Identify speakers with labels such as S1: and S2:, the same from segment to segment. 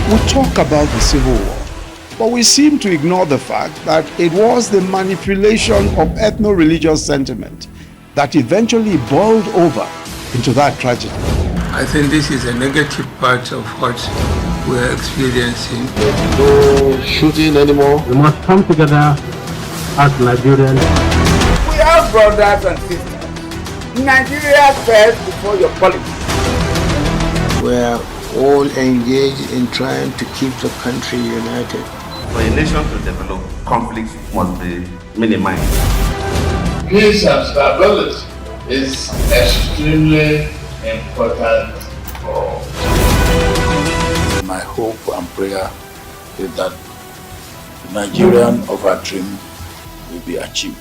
S1: We talk about the Civil War, but we seem to ignore the fact that it was the manipulation of ethno-religious sentiment that eventually boiled over into that tragedy.
S2: I think this is a negative part of what we're experiencing.
S3: No shooting anymore.
S4: We must come together as Nigerians.
S5: We are brothers and sisters. Nigeria first before your politics.
S2: We're all engaged in trying to keep the country united.
S6: For a nation to develop, conflicts must be minimized.
S7: Peace and stability is extremely important for all.
S8: My hope and prayer is that the Nigerian of our dream will be achieved.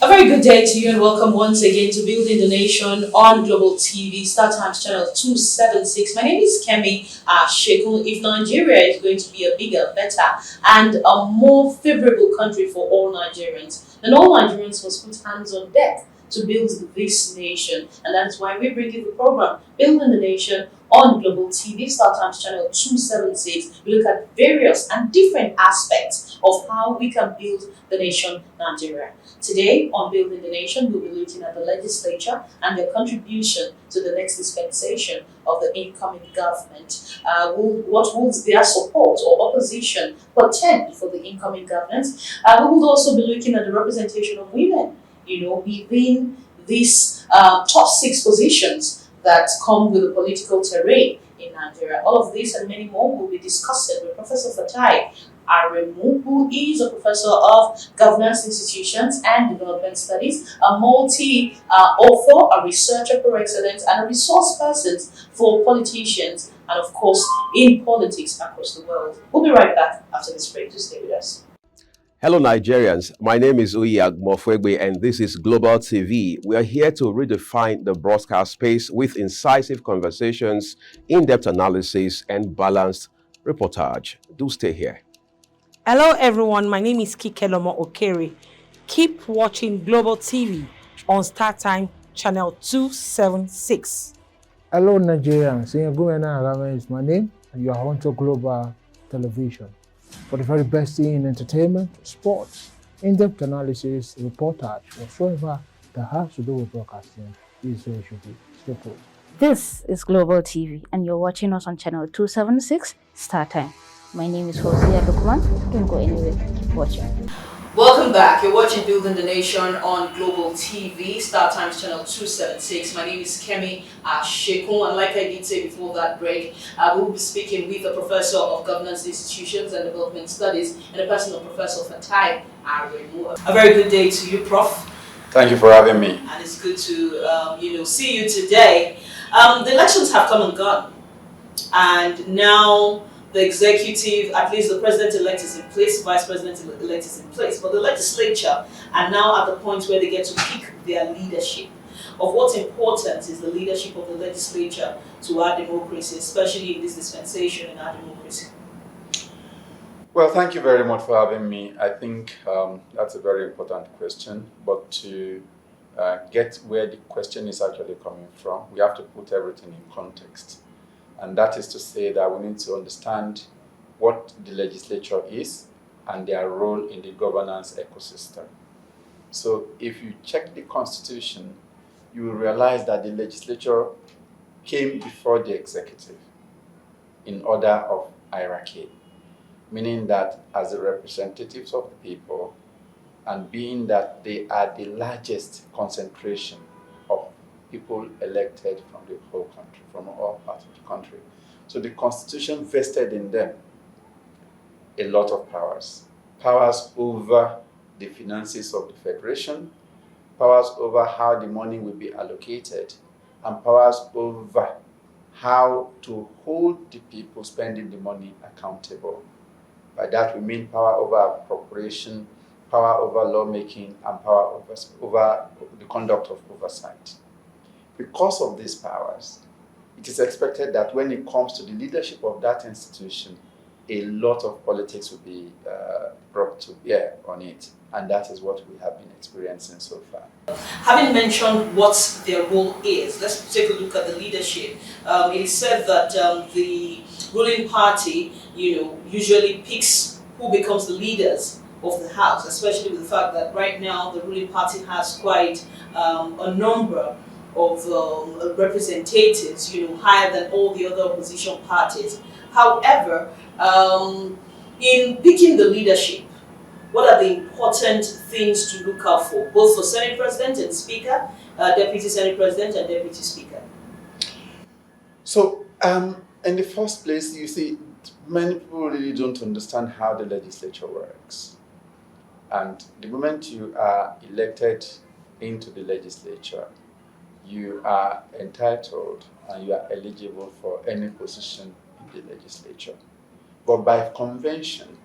S9: A very good day to you and welcome once again to Building the Nation on Global TV, Star Times Channel 276. My name is Kemi Shekun. If Nigeria is going to be a bigger, better and a more favorable country for all Nigerians, then all Nigerians must put hands on deck to build this nation. And that's why we bring you the program Building the Nation on Global TV, Star Times Channel 276. We look at various and different aspects of how we can build the nation Nigeria. Today on Building the Nation, we'll be looking at the legislature and their contribution to the next dispensation of the incoming government. What would their support or opposition portend for the incoming government? We will also be looking at the representation of women, within these top 6 positions that come with the political terrain in Nigeria. All of this and many more will be discussed with Professor Fatai Aremu, who is a professor of governance institutions and development studies, a multi-author, a researcher for excellence, and a resource person for politicians and, of course, in politics across the world. We'll be right back after this break. To stay with us.
S3: Hello, Nigerians. My name is Uyi Agmofwegbe, and this is Global TV. We are here to redefine the broadcast space with incisive conversations, in-depth analysis, and balanced reportage. Do stay here.
S10: Hello, everyone. My name is Kikelomo Okere. Keep watching Global TV on Star Time Channel 276.
S11: Hello, Nigerians. Ngumena Agame is my name, and you are on to Global Television. For the very best in entertainment, sports, in-depth analysis, reportage, whatsoever that has to do with broadcasting, is where it should be. Stay put.
S12: This is Global TV, and you're watching us on channel 276, Star Time. My name is Hosea Lukman. Don't go anywhere. Keep watching.
S9: Welcome back. You're watching Building the Nation on Global TV, Star Times Channel 276. My name is Kemi Shekun, and like I did say before that break, we will be speaking with a professor of governance institutions and development studies and the person of Professor Fatai Aremu. A very good day to you, Prof.
S13: Thank you for having me.
S9: And it's good to see you today. The elections have come and gone, and now the executive, at least the president-elect is in place, vice president-elect is in place, but the legislature are now at the point where they get to pick their leadership. Of what importance is the leadership of the legislature to our democracy, especially in this dispensation in our democracy?
S13: Well, thank you very much for having me. I think that's a very important question, but to get where the question is actually coming from, we have to put everything in context. And that is to say that we need to understand what the legislature is and their role in the governance ecosystem. So if you check the Constitution, you will realize that the legislature came before the executive in order of hierarchy, meaning that as the representatives of the people, and being that they are the largest concentration of people elected from the whole country, from all parts of the country. So the Constitution vested in them a lot of powers. Powers over the finances of the Federation, powers over how the money will be allocated, and powers over how to hold the people spending the money accountable. By that we mean power over appropriation, power over lawmaking, and power over the conduct of oversight. Because of these powers, it is expected that when it comes to the leadership of that institution, a lot of politics will be brought to bear on it. And that is what we have been experiencing so far.
S9: Having mentioned what their role is, let's take a look at the leadership. It is said that the ruling party, usually picks who becomes the leaders of the House, especially with the fact that right now the ruling party has quite a number of representatives, higher than all the other opposition parties. However, in picking the leadership, what are the important things to look out for, both for Senate President and Speaker, Deputy Senate President and Deputy Speaker?
S13: So, in the first place, you see, many people really don't understand how the legislature works. And the moment you are elected into the legislature, you are entitled and you are eligible for any position in the legislature. But by convention,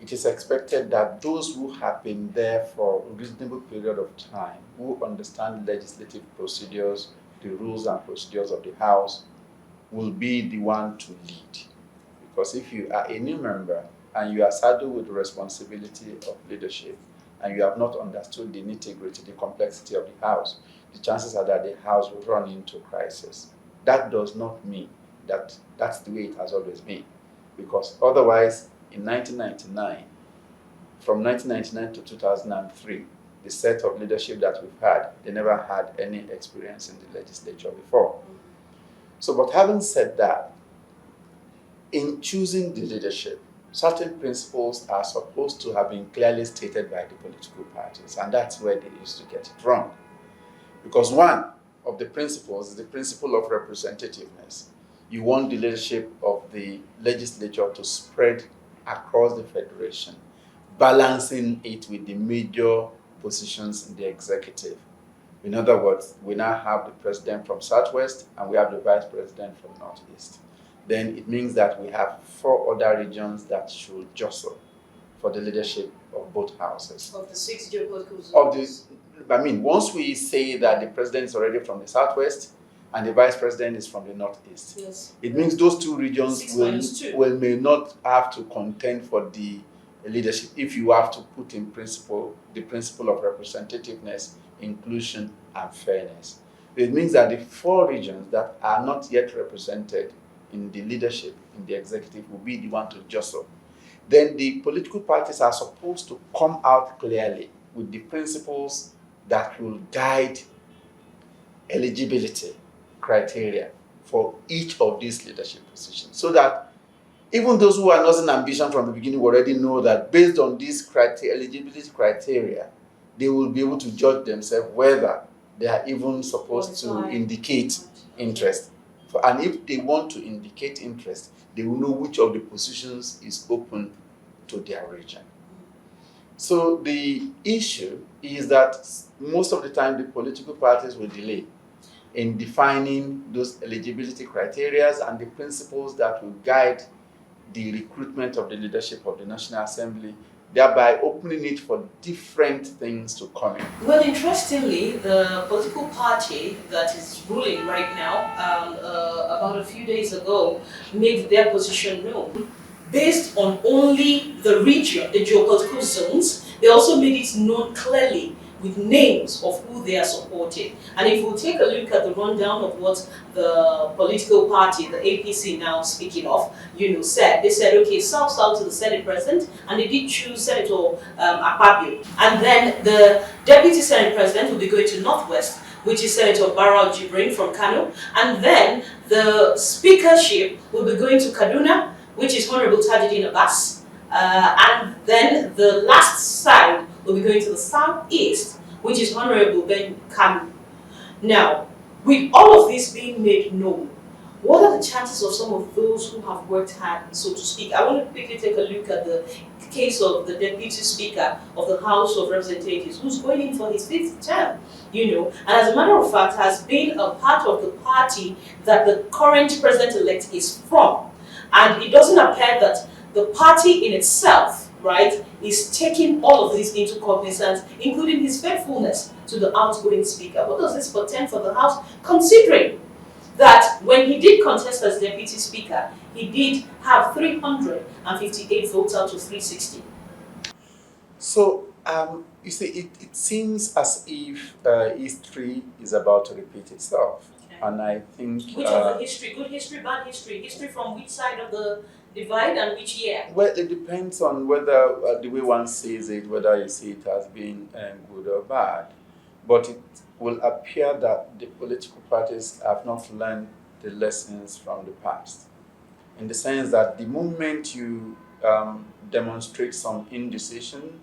S13: it is expected that those who have been there for a reasonable period of time, who understand legislative procedures, the rules and procedures of the House, will be the one to lead. Because if you are a new member and you are saddled with the responsibility of leadership and you have not understood the nitty-gritty, the complexity of the House, the chances are that the House will run into crisis. That does not mean that that's the way it has always been. Because otherwise, in 1999, from 1999 to 2003, the set of leadership that we've had, they never had any experience in the legislature before. So, but having said that, in choosing the leadership, certain principles are supposed to have been clearly stated by the political parties, and that's where they used to get it wrong. Because one of the principles is the principle of representativeness. You want the leadership of the legislature to spread across the federation, balancing it with the major positions in the executive. In other words, we now have the president from Southwest and we have the vice president from Northeast. Then it means that we have 4 other regions that should jostle for the leadership of both houses.
S9: Of the 6 geopolitical zones.
S13: Once we say that the president is already from the Southwest and the vice president is from the Northeast,
S9: yes,
S13: it means those 2 regions may not have to contend for the leadership if you have to put in principle the principle of representativeness, inclusion, and fairness. It means that the 4 regions that are not yet represented in the leadership, in the executive, will be the one to jostle. Then the political parties are supposed to come out clearly with the principles that will guide eligibility criteria for each of these leadership positions, so that even those who are not in ambition from the beginning already know that based on these eligibility criteria, they will be able to judge themselves whether they are even supposed to indicate interest. And if they want to indicate interest, they will know which of the positions is open to their region. So the issue is that most of the time the political parties will delay in defining those eligibility criteria and the principles that will guide the recruitment of the leadership of the National Assembly, thereby opening it for different things to come in.
S9: Well, interestingly, the political party that is ruling right now, about a few days ago, made their position known. Based on only the region, the geopolitical zones, they also made it known clearly with names of who they are supporting. And if we take a look at the rundown of what the political party, the APC now speaking of, said, they said, okay, South to the Senate President, and they did choose Senator Akpabio. And then the Deputy Senate President will be going to Northwest, which is Senator Barrow Jibrin from Kano. And then the speakership will be going to Kaduna, which is Honorable Tajuddin Abbas. And then the last side will be going to the Southeast, which is Honorable Ben Kanu. Now, with all of this being made known, what are the chances of some of those who have worked hard, so to speak? I want to quickly take a look at the case of the Deputy Speaker of the House of Representatives, who's going in for his 5th term, and as a matter of fact, has been a part of the party that the current president-elect is from. And it doesn't appear that the party in itself, right, is taking all of this into cognizance, including his faithfulness to the outgoing speaker. What does this portend for the House, considering that when he did contest as Deputy Speaker, he did have 358 votes out of 360.
S13: So, you see, it seems as if history is about to repeat itself. Okay. And I think...
S9: Which of the history? Good history, bad history? History from which side of the divide and which year?
S13: Well, it depends on whether the way one sees it, whether you see it as being good or bad. But it will appear that the political parties have not learned the lessons from the past. In the sense that the moment you demonstrate some indecision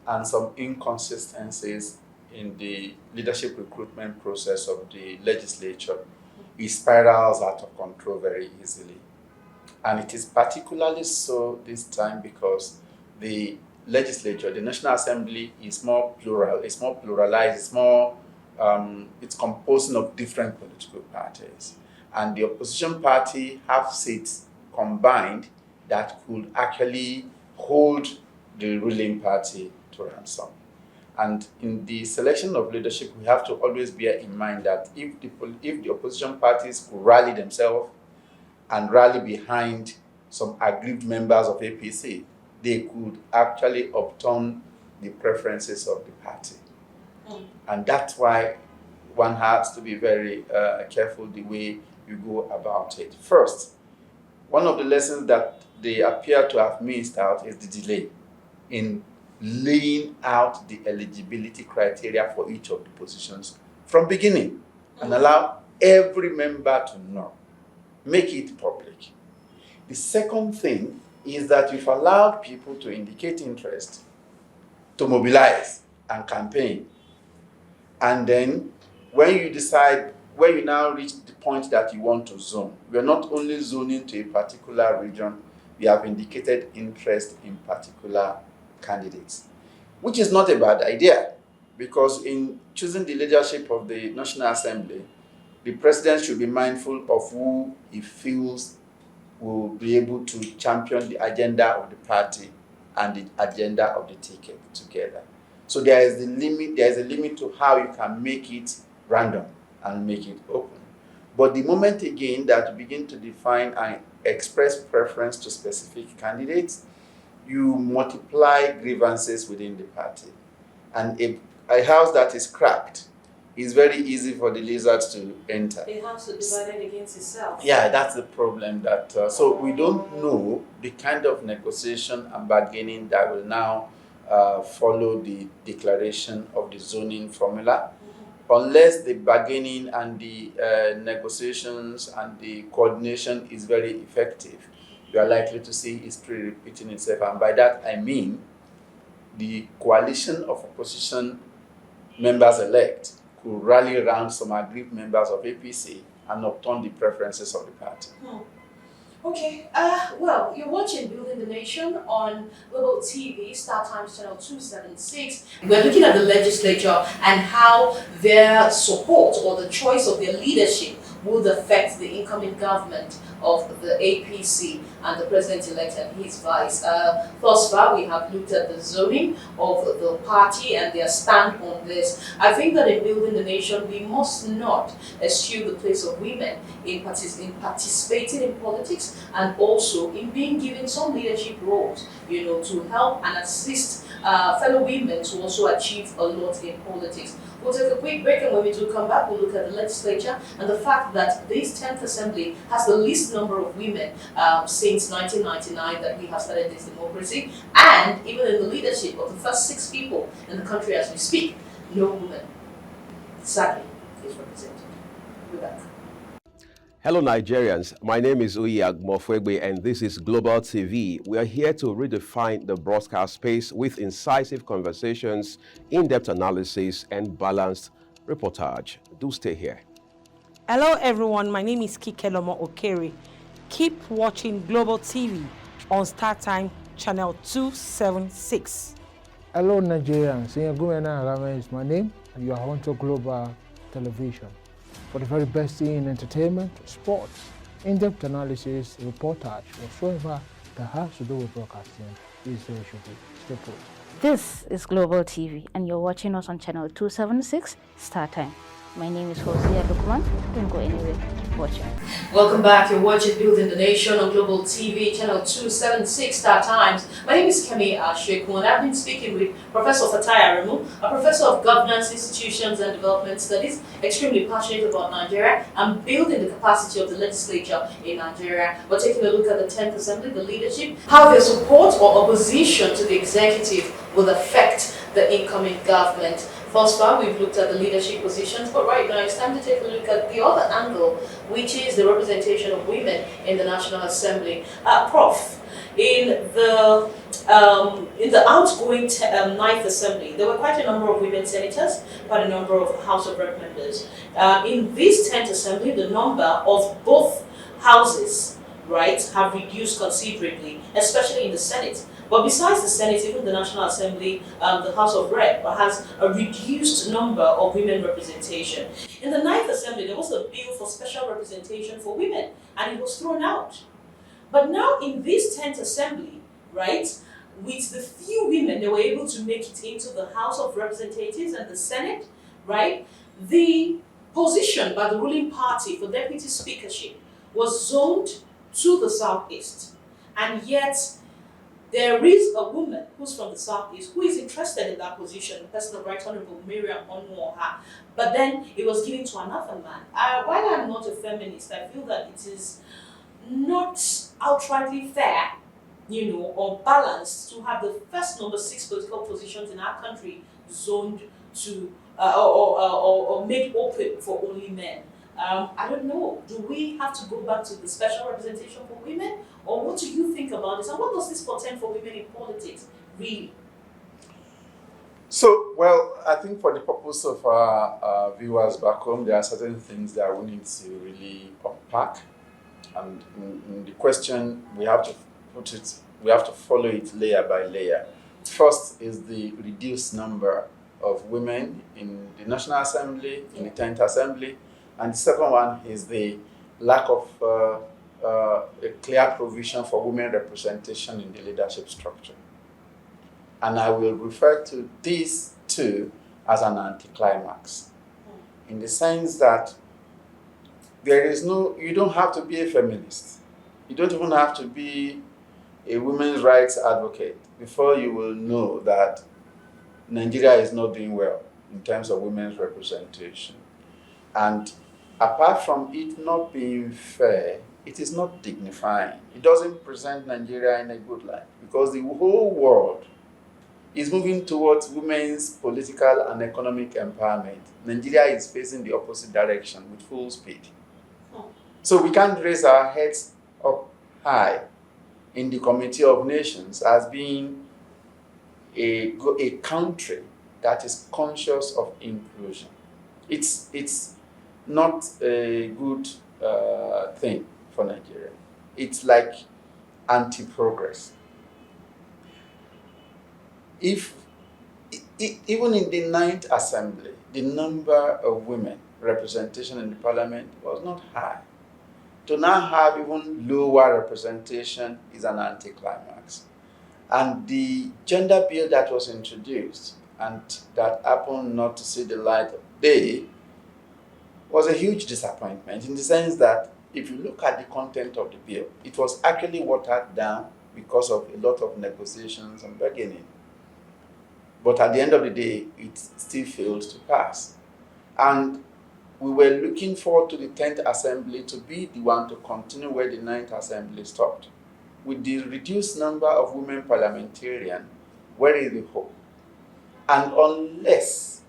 S13: and some inconsistencies in the leadership recruitment process of the legislature, it spirals out of control very easily. And it is particularly so this time because the legislature, the National Assembly, is more plural, it's more pluralized, it's more, it's composed of different political parties. And the opposition party have seats combined that could actually hold the ruling party to ransom. And in the selection of leadership, we have to always bear in mind that if the opposition parties could rally themselves and rally behind some aggrieved members of APC, they could actually upturn the preferences of the party. And that's why one has to be very careful the way you go about it. First, one of the lessons that they appear to have missed out is the delay in laying out the eligibility criteria for each of the positions from beginning and allow every member to know. Make it public. The second thing is that you've allowed people to indicate interest, to mobilize and campaign. And then when you decide, when you now reach the point that you want to zone, we are not only zoning to a particular region, we have indicated interest in particular candidates, which is not a bad idea, because in choosing the leadership of the National Assembly, the president should be mindful of who he feels will be able to champion the agenda of the party and the agenda of the ticket together. So there is a limit to how you can make it random and make it open. But the moment again that you begin to define and express preference to specific candidates, you multiply grievances within the party. And a house that is cracked, it's very easy for the lizards to enter.
S9: A house divided against itself.
S13: Yeah, that's the problem. So we don't know the kind of negotiation and bargaining that will now follow the declaration of the zoning formula. Unless the bargaining and the negotiations and the coordination is very effective, you are likely to see history repeating itself. And by that I mean the coalition of opposition members-elect could rally around some aggrieved members of APC and upturn the preferences of the party.
S9: Okay, well, you're watching Building the Nation on Global TV, StarTimes Channel 276. We're looking at the legislature and how their support or the choice of their leadership would affect the incoming government of the APC and the president-elect and his vice. Thus far, we have looked at the zoning of the party and their stand on this. I think that in Building the Nation, we must not eschew the place of women in participating in politics and also in being given some leadership roles, to help and assist fellow women to also achieve a lot in politics. We'll take a quick break, and when we do come back, we'll look at the legislature and the fact that this 10th Assembly has the least number of women since 1999 that we have started this democracy, and even in the leadership of the first 6 people in the country as we speak, no woman, sadly, is represented. We're back.
S3: Hello Nigerians, my name is al-mustofiyyah and this is Global TV. We are here to redefine the broadcast space with incisive conversations, in-depth analysis and balanced reportage. Do stay here.
S10: Hello everyone, my name is Kikelomo Okere. Keep watching Global TV on StarTime Channel 276.
S11: Hello Nigerians, Arame is my name and you are on to Global Television. For the very best in entertainment, sports, in-depth analysis, reportage, whatsoever that has to do with broadcasting is there should be. Stay put.
S12: This is Global TV and you're watching us on channel 276 StarTime. My name is Hosea Lukman. Don't go anywhere. watching.
S9: Welcome back. You're watching Building the Nation on Global TV, channel 276 Star Times. My name is Kemi Sheku, and I've been speaking with Professor Fatai Aremu, a professor of governance, institutions, and development studies, extremely passionate about Nigeria and building the capacity of the legislature in Nigeria. We're taking a look at the 10th Assembly, the leadership, how their support or opposition to the executive will affect the incoming government. Thus far, we've looked at the leadership positions, but right now it's time to take a look at the other angle, which is the representation of women in the National Assembly. Prof, in the outgoing 9th Assembly, there were quite a number of women senators, quite a number of House of Rep members. In this 10th Assembly, the number of both houses, right, have reduced considerably, especially in the Senate. But besides the Senate, even the National Assembly, the House of Rep has a reduced number of women representation. In the 9th Assembly, there was a bill for special representation for women, and it was thrown out. But now in this 10th Assembly, right, with the few women that were able to make it into the House of Representatives and the Senate, right, the position by the ruling party for deputy speakership was zoned to the Southeast. And yet, there is a woman who's from the Southeast who is interested in that position, the person of Right Honorable Miriam Onuoha. But then it was given to another man. While I'm not a feminist, I feel that it is not outrightly fair, you know, or balanced to have the first number 6 political positions in our country zoned to or made open for only men. I don't know, do we have to go back to the special representation for women? Or what do you think about this? And what does this portend for women in politics, really?
S13: So, well, I think for the purpose of our viewers back home, there are certain things that we need to really unpack. And in the question, we have to follow it layer by layer. First is the reduced number of women in the National Assembly, in the 10th Assembly. And the second one is the lack of a clear provision for women representation in the leadership structure. And I will refer to these two as an anticlimax, in the sense that you don't have to be a feminist. You don't even have to be a women's rights advocate before you will know that Nigeria is not doing well in terms of women's representation. And apart from it not being fair, it is not dignifying. It doesn't present Nigeria in a good light, because the whole world is moving towards women's political and economic empowerment. Nigeria is facing the opposite direction with full speed. So we can't raise our heads up high in the Committee of Nations as being a country that is conscious of inclusion. It's not a good thing for Nigeria. It's like anti-progress. Even in the 9th Assembly, the number of women representation in the parliament was not high. To now have even lower representation is an anticlimax. And the gender bill that was introduced and that happened not to see the light of day was a huge disappointment, in the sense that if you look at the content of the bill, it was actually watered down because of a lot of negotiations and bargaining. But at the end of the day, it still failed to pass. And we were looking forward to the 10th Assembly to be the one to continue where the 9th Assembly stopped. With the reduced number of women parliamentarians, where is the hope? And unless,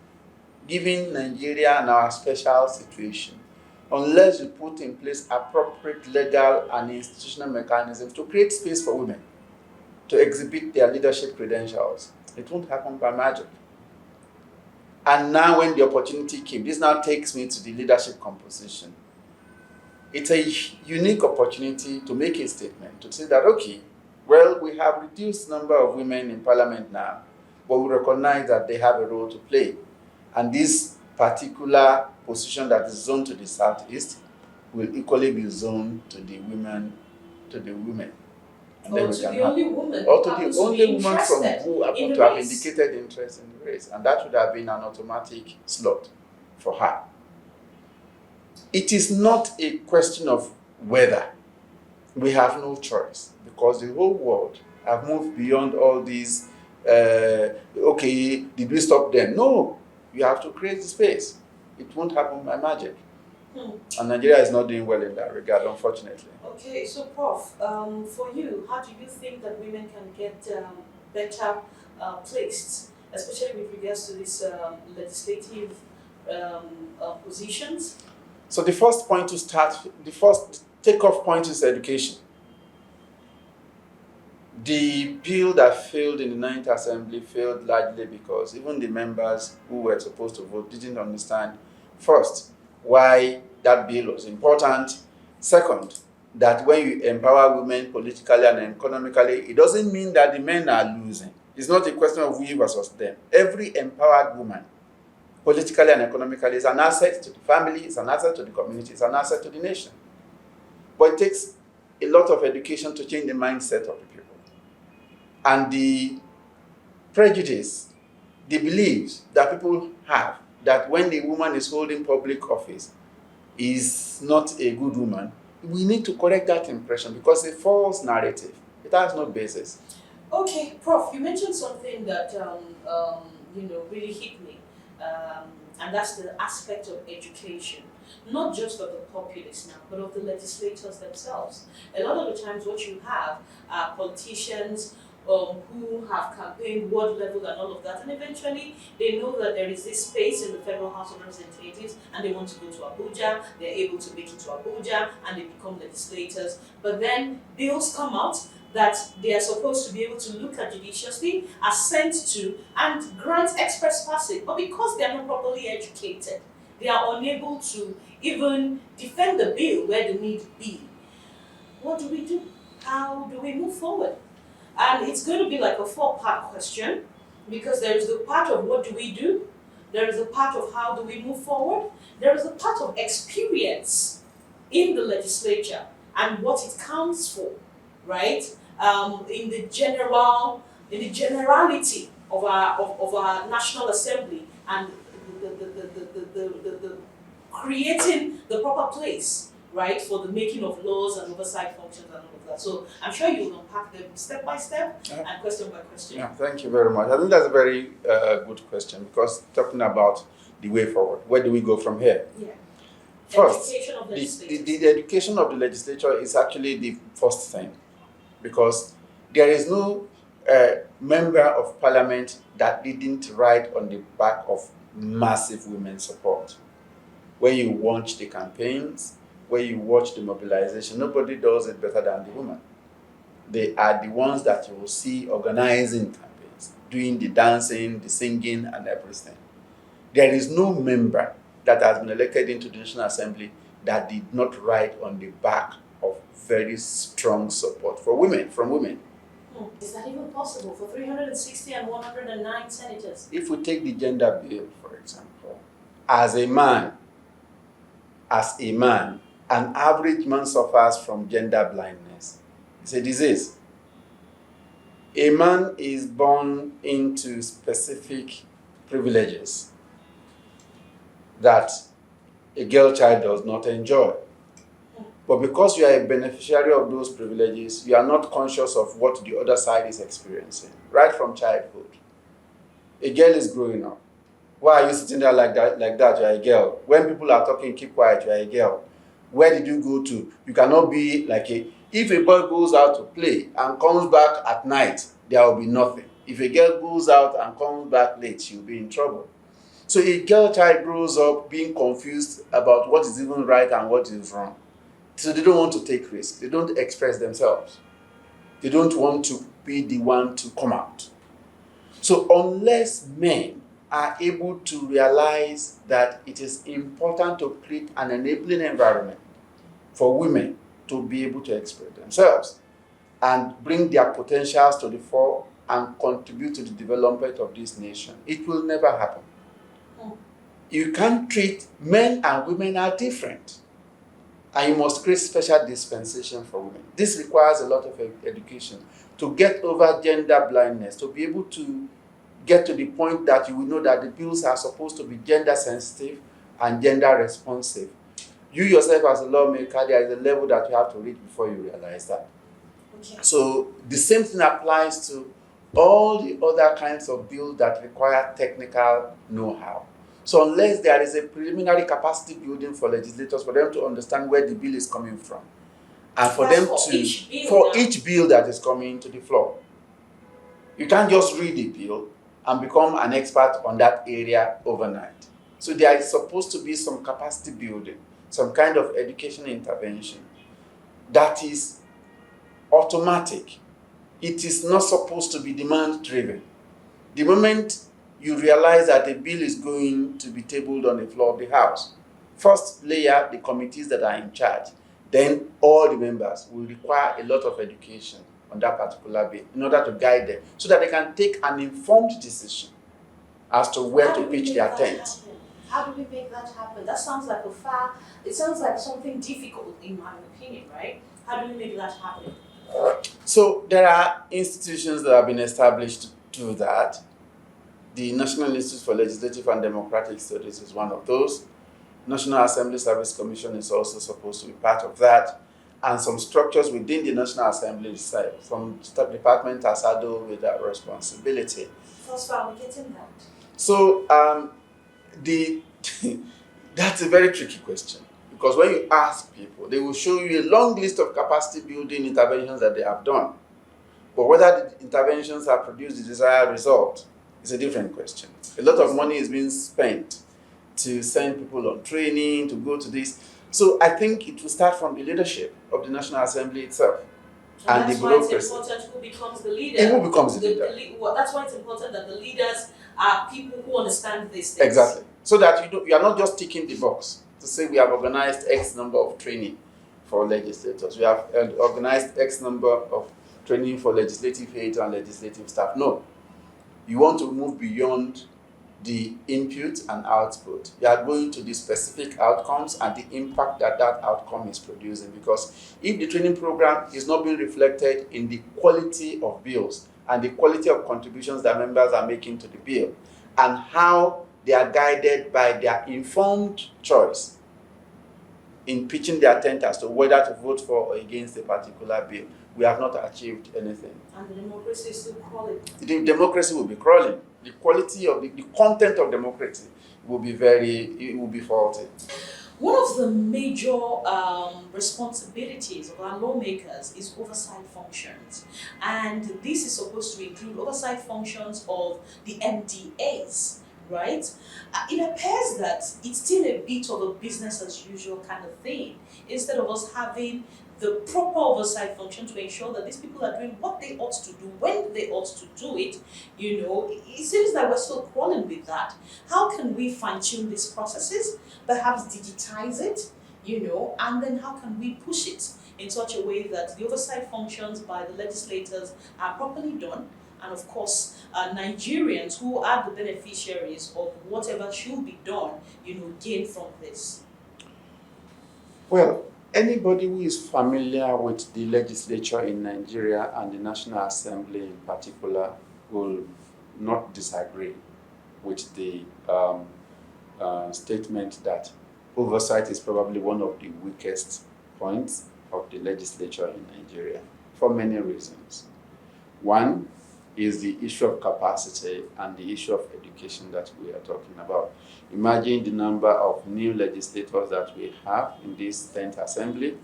S13: given Nigeria and our special situation, unless we put in place appropriate legal and institutional mechanisms to create space for women to exhibit their leadership credentials, it won't happen by magic. And now when the opportunity came, this now takes me to the leadership composition. It's a unique opportunity to make a statement, to say that, okay, well, we have reduced number of women in parliament now, but we recognize that they have a role to play. And this particular position that is zoned to the Southeast will equally be zoned to the women.
S9: Or to the only woman
S13: from who happen to have indicated interest in the race. And that would have been an automatic slot for her. It is not a question of whether. We have no choice because the whole world have moved beyond all these, okay, did we stop them? No, you have to create the space. It won't happen by magic. And Nigeria is not doing well in that regard, unfortunately.
S9: Okay, so Prof, for you, how do you think that women can get better placed, especially with regards to these legislative positions?
S13: So the first point to start, the first takeoff point is education. The bill that failed in the Ninth Assembly failed largely because even the members who were supposed to vote didn't understand, first, why that bill was important. Second, that when you empower women politically and economically, it doesn't mean that the men are losing. It's not a question of we versus them. Every empowered woman, politically and economically, is an asset to the family, it's an asset to the community, it's an asset to the nation. But it takes a lot of education to change the mindset of the people. And the prejudice, the beliefs that people have that when the woman is holding public office is not a good woman, we need to correct that impression because it's a false narrative. It has no basis.
S9: Okay, Prof, you mentioned something that really hit me, and that's the aspect of education, not just of the populace now, but of the legislators themselves. A lot of the times, what you have are politicians who have campaigned ward level and all of that, and eventually they know that there is this space in the Federal House of Representatives and they want to go to Abuja, they're able to make it to Abuja and they become legislators. But then bills come out that they are supposed to be able to look at judiciously, assent to, and grant express passage. But because they are not properly educated, they are unable to even defend the bill where the need be. What do we do? How do we move forward? And it's going to be like a 4-part question, because there is the part of what do we do, there is a part of how do we move forward, there is a part of experience in the legislature and what it counts for, right? In the generality of our National Assembly and the creating the proper place, right, for the making of laws and oversight functions and all of that. So I'm sure you'll unpack them step by step and question by question.
S13: Yeah, thank you very much. I think that's a very good question because talking about the way forward, where do we go from here?
S9: Yeah.
S13: First,
S9: the
S13: education of the legislature is actually the first thing because there is no member of parliament that didn't ride on the back of massive women's support. When you watch the campaigns, when you watch the mobilization, nobody does it better than the women. They are the ones that you will see organizing campaigns, doing the dancing, the singing, and everything. There is no member that has been elected into the National Assembly that did not ride on the back of very strong support for women, from women.
S9: Is that even possible for 360 and 109 senators?
S13: If we take the gender bill, for example, as a man, an average man suffers from gender blindness. It's a disease. A man is born into specific privileges that a girl child does not enjoy. But because you are a beneficiary of those privileges, you are not conscious of what the other side is experiencing, right from childhood. A girl is growing up. Why are you sitting there like that? You are a girl. When people are talking, keep quiet, you are a girl. Where did you go to? You cannot be like if a boy goes out to play and comes back at night, there will be nothing. If a girl goes out and comes back late, she'll be in trouble. So a girl child grows up being confused about what is even right and what is wrong. So they don't want to take risks. They don't express themselves. They don't want to be the one to come out. So unless men are able to realize that it is important to create an enabling environment for women to be able to express themselves and bring their potentials to the fore and contribute to the development of this nation, it will never happen. You can't treat men and women are different. And you must create special dispensation for women. This requires a lot of education to get over gender blindness, to be able to get to the point that you will know that the bills are supposed to be gender sensitive and gender responsive.
S5: You yourself as a lawmaker, there is a level that you have to reach before you realize that.
S9: Okay.
S5: So the same thing applies to all the other kinds of bills that require technical know-how. So unless there is a preliminary capacity building for legislators, for them to understand where the bill is coming from, and for
S9: That's
S5: them
S9: for
S5: to
S9: each bill
S5: for
S9: now.
S5: each bill that is coming to the floor. You can't just read the bill and become an expert on that area overnight. So there is supposed to be some capacity building, some kind of education intervention that is automatic. It is not supposed to be demand driven. The moment you realize that a bill is going to be tabled on the floor of the House, first layer, the committees that are in charge, then all the members will require a lot of education on that particular bill in order to guide them so that they can take an informed decision as to where to pitch their tent.
S9: How do we make that happen? That sounds like it sounds like something difficult in my opinion, right? How do we make that happen?
S5: So there are institutions that have been established to do that. The National Institute for Legislative and Democratic Studies is one of those. National Assembly Service Commission is also supposed to be part of that. And some structures within the National Assembly itself, some departments are saddled with that responsibility.
S9: First, are we getting that?
S5: So that's a very tricky question, because when you ask people, they will show you a long list of capacity building interventions that they have done. But whether the interventions have produced the desired result is a different question. A lot of money is being spent to send people on training, to go to this. So I think it will start from the leadership of the National Assembly itself. And
S9: that's
S5: the
S9: why it's
S5: bureaucracy.
S9: important who becomes the leader.
S5: Who becomes the leader?
S9: That's why it's important that the leaders are people who understand these things.
S5: Exactly. So that you are not just ticking the box to say we have organized X number of training for legislators. We have organized X number of training for legislative aides and legislative staff. No. You want to move beyond the input and output. You are going to the specific outcomes and the impact that that outcome is producing. Because if the training program is not being reflected in the quality of bills and the quality of contributions that members are making to the bill, and how they are guided by their informed choice in pitching their tent as to whether to vote for or against a particular bill, we have not achieved anything.
S9: And the democracy is still crawling.
S5: The democracy will be crawling. The quality of the content of democracy will be faulty.
S9: One of the major responsibilities of our lawmakers is oversight functions. And this is supposed to include oversight functions of the MDAs, right? It appears that it's still a bit of a business as usual kind of thing, instead of us having the proper oversight function to ensure that these people are doing what they ought to do, when they ought to do it. It seems that we're still crawling with that. How can we fine-tune these processes, perhaps digitize it, and then how can we push it in such a way that the oversight functions by the legislators are properly done, and of course, Nigerians who are the beneficiaries of whatever should be done, gain from this?
S5: Well, anybody who is familiar with the legislature in Nigeria and the National Assembly in particular will not disagree with the statement that oversight is probably one of the weakest points of the legislature in Nigeria for many reasons. One is the issue of capacity and the issue of education that we are talking about. Imagine the number of new legislators that we have in this 10th assembly,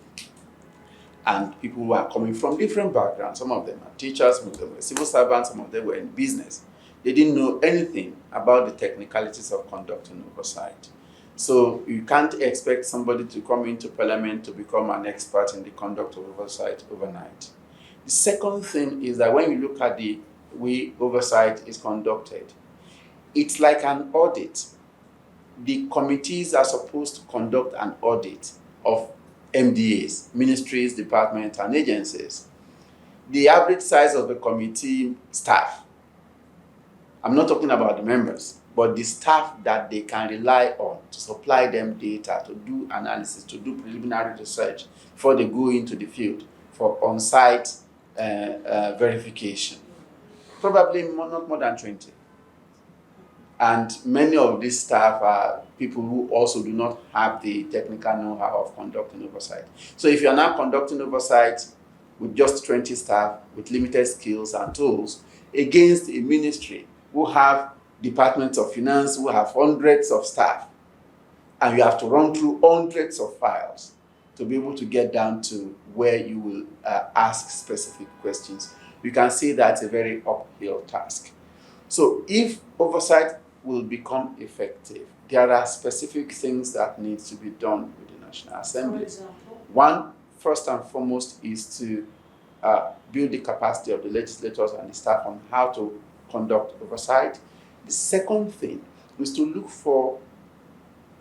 S5: and people who are coming from different backgrounds. Some of them are teachers, some of them were civil servants, some of them were in business. They didn't know anything about the technicalities of conducting oversight. So you can't expect somebody to come into parliament to become an expert in the conduct of oversight overnight. The second thing is that when you look at the way oversight is conducted, it's like an audit. The committees are supposed to conduct an audit of MDAs, ministries, departments, and agencies. The average size of the committee staff, I'm not talking about the members, but the staff that they can rely on to supply them data, to do analysis, to do preliminary research before they go into the field for on-site verification. Probably not more than 20. And many of these staff are people who also do not have the technical know-how of conducting oversight. So if you're now conducting oversight with just 20 staff with limited skills and tools against a ministry who have departments of finance, who have hundreds of staff, and you have to run through hundreds of files to be able to get down to where you will ask specific questions, you can see that's a very uphill task. So if oversight will become effective, there are specific things that need to be done with the National Assembly.
S9: For example?
S5: One, first and foremost, is to build the capacity of the legislators and the staff on how to conduct oversight. The second thing is to look for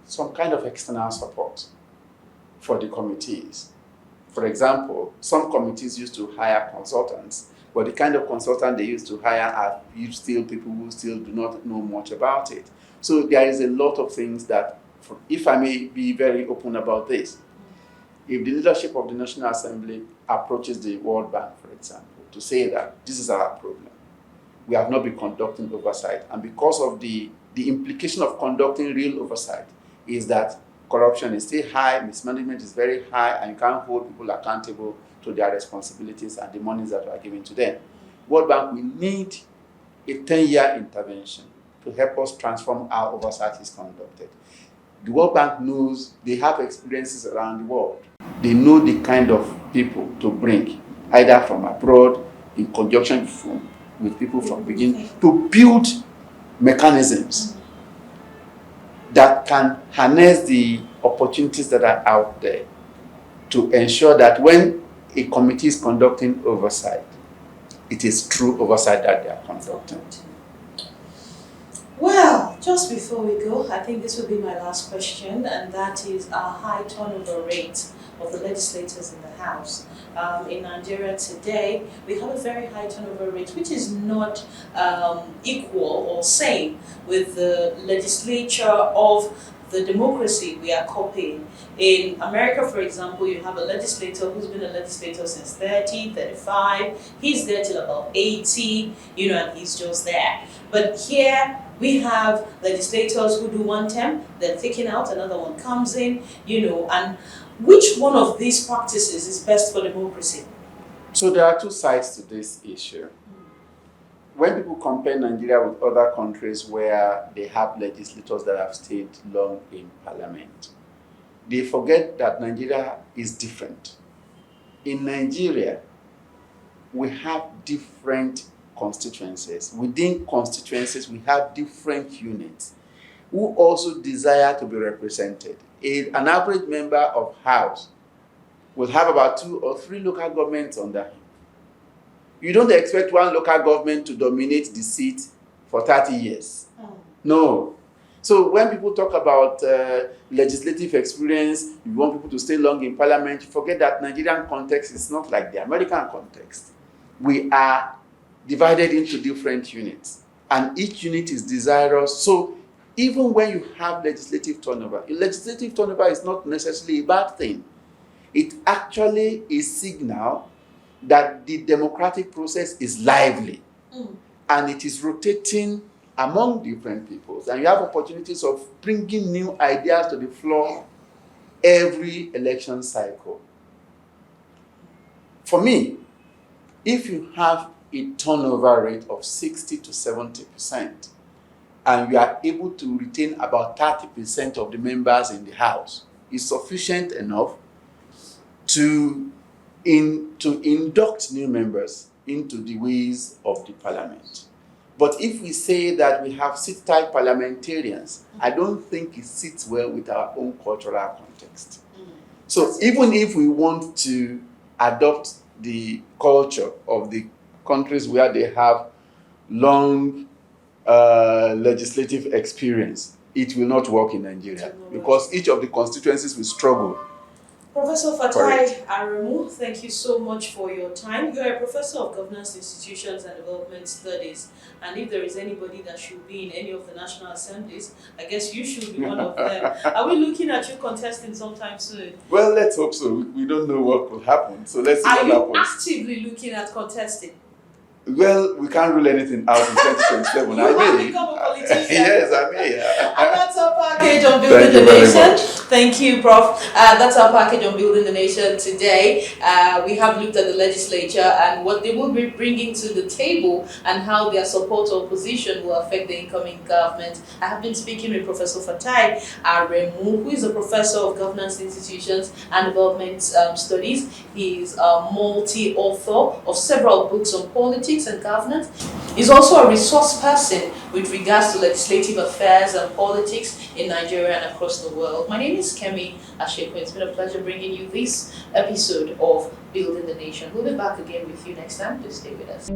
S5: some kind of external support for the committees. For example, some committees used to hire consultants, but the kind of consultant they used to hire are still people who still do not know much about it. So there is a lot of things that, if I may be very open about this, if the leadership of the National Assembly approaches the World Bank, for example, to say that this is our problem, we have not been conducting oversight, and because of the implication of conducting real oversight is that corruption is still high, mismanagement is very high, and you can't hold people accountable to their responsibilities and the monies that are given to them. World Bank, we need a 10-year intervention to help us transform how oversight is conducted. The World Bank knows, they have experiences around the world. They know the kind of people to bring, either from abroad, in conjunction with people from beginning, to build mechanisms that can harness the opportunities that are out there to ensure that when a committee is conducting oversight, it is true oversight that they are conducting.
S9: Well, just before we go, I think this will be my last question, and that is our high turnover rate of the legislators in the House. In Nigeria today, we have a very high turnover rate, which is not equal or same with the legislature of the democracy we are copying. In America, for example, you have a legislator who's been a legislator since 30, 35, he's there till about 80, and he's just there. But here, we have legislators who do one term, then taken out, another one comes in, and which one of these practices is best for democracy?
S5: So there are two sides to this issue. When people compare Nigeria with other countries where they have legislators that have stayed long in parliament, they forget that Nigeria is different. In Nigeria, we have different constituencies. Within constituencies, we have different units who also desire to be represented. An average member of House will have about 2 or 3 local governments under him. You don't expect one local government to dominate the seat for 30 years. No. So when people talk about legislative experience, you want people to stay long in parliament, you forget that Nigerian context is not like the American context. We are divided into different units, and each unit is desirous. So even when you have legislative turnover is not necessarily a bad thing. It actually is a signal that the democratic process is lively and it is rotating among different peoples, and you have opportunities of bringing new ideas to the floor every election cycle. For me, if you have a turnover rate of 60 to 70%, and you are able to retain about 30% of the members in the House, is sufficient enough to induct new members into the ways of the parliament. But if we say that we have sit-tight parliamentarians, I don't think it sits well with our own cultural context. So even if we want to adopt the culture of the countries where they have long legislative experience, it will not work in Nigeria because each of the constituencies will struggle.
S9: Professor Fatai Aremu, thank you so much for your time. You are a professor of governance institutions and development studies, and if there is anybody that should be in any of the national assemblies, I guess you should be one of them. Are we looking at you contesting sometime soon?
S5: Well, let's hope so. We don't know what will happen, so let's see what happens.
S9: Are you actively looking at contesting?
S5: Well, we can't rule anything out in 2027.
S9: You have become a politician.
S5: Yes, I may.
S9: And that's our package on Building the Nation. Thank you, Prof. That's our package on Building the Nation today. We have looked at the legislature and what they will be bringing to the table and how their support or opposition will affect the incoming government. I have been speaking with Professor Fatai Aremu, who is a professor of governance institutions and development studies. He is a multi-author of several books on politics and governance. He's also a resource person with regards to legislative affairs and politics in Nigeria and across the world. My name is Kemi Asheko. It's been a pleasure bringing you this episode of Building the Nation. We'll be back again with you next time. Please stay with us.